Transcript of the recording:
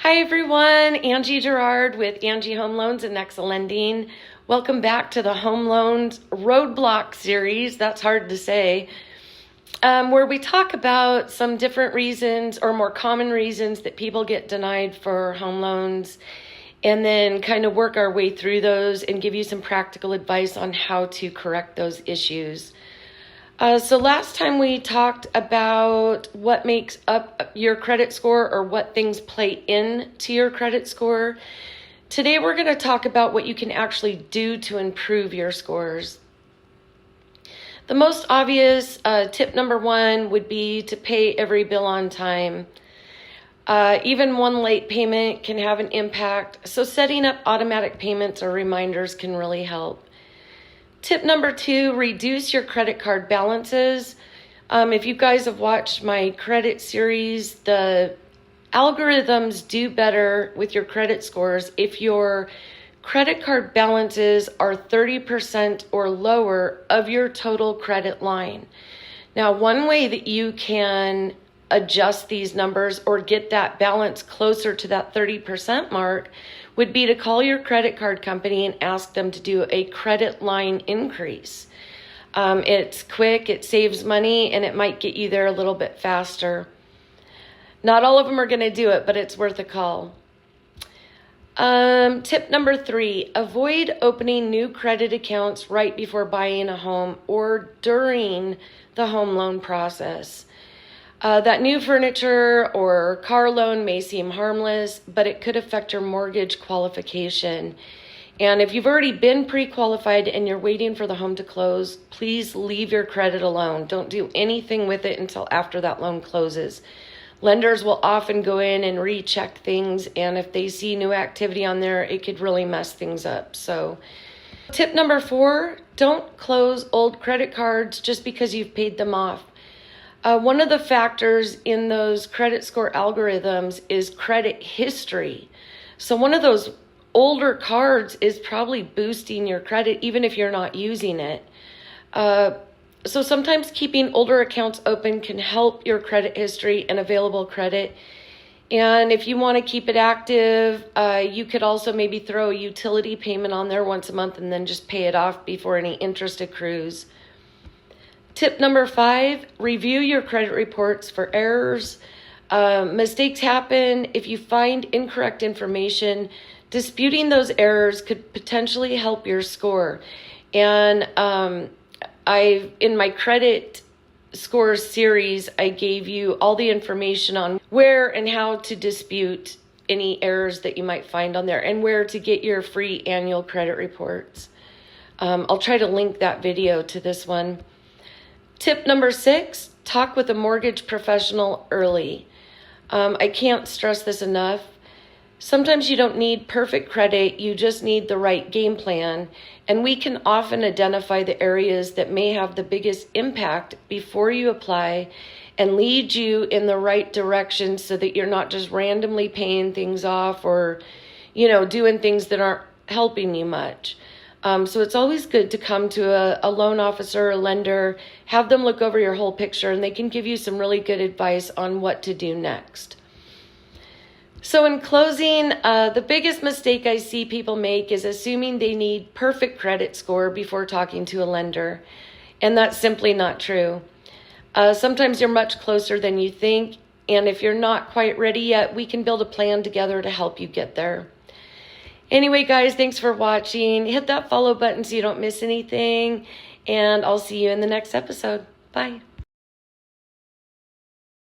Hi everyone, Angie Gerard with Angie Home Loans and NEXA Lending. Welcome back to the Home Loans Roadblocks series, that's hard to say, where we talk about some different reasons or more common reasons that people get denied for home loans, and then kind of work our way through those and give you some practical advice on how to correct those issues. So last time we talked about what makes up your credit score or what things play into your credit score. Today we're going to talk about what you can actually do to improve your scores. The most obvious tip number one would be to pay every bill on time. Even one late payment can have an impact, so setting up automatic payments or reminders can really help. Tip number two, reduce your credit card balances. If you guys have watched my credit series, the algorithms do better with your credit scores if your credit card balances are 30% or lower of your total credit line. Now, one way that you can adjust these numbers or get that balance closer to that 30% mark would be to call your credit card company and ask them to do a credit line increase. It's quick, it saves money, and it might get you there a little bit faster. Not all of them are going to do it, but it's worth a call. Tip number three, avoid opening new credit accounts right before buying a home or during the home loan process. That new furniture or car loan may seem harmless, but it could affect your mortgage qualification. And if you've already been pre-qualified and you're waiting for the home to close, please leave your credit alone. Don't do anything with it until after that loan closes. Lenders will often go in and recheck things, and if they see new activity on there, it could really mess things up. So, tip number four, don't close old credit cards just because you've paid them off. One of the factors in those credit score algorithms is credit history. So one of those older cards is probably boosting your credit even if you're not using it. So sometimes keeping older accounts open can help your credit history and available credit. And if you want to keep it active, you could also maybe throw a utility payment on there once a month and then just pay it off before any interest accrues. Tip number five, review your credit reports for errors. Mistakes happen. If you find incorrect information, disputing those errors could potentially help your score. And in my credit scores series, I gave you all the information on where and how to dispute any errors that you might find on there and where to get your free annual credit reports. I'll try to link that video to this one. Tip number six, talk with a mortgage professional early. I can't stress this enough. Sometimes you don't need perfect credit, you just need the right game plan. And we can often identify the areas that may have the biggest impact before you apply and lead you in the right direction so that you're not just randomly paying things off or, doing things that aren't helping you much. So it's always good to come to a loan officer or a lender, have them look over your whole picture, and they can give you some really good advice on what to do next. So in closing, the biggest mistake I see people make is assuming they need perfect credit score before talking to a lender, and that's simply not true. Sometimes you're much closer than you think, and if you're not quite ready yet, we can build a plan together to help you get there. Anyway, guys, thanks for watching. Hit that follow button so you don't miss anything, and I'll see you in the next episode. Bye.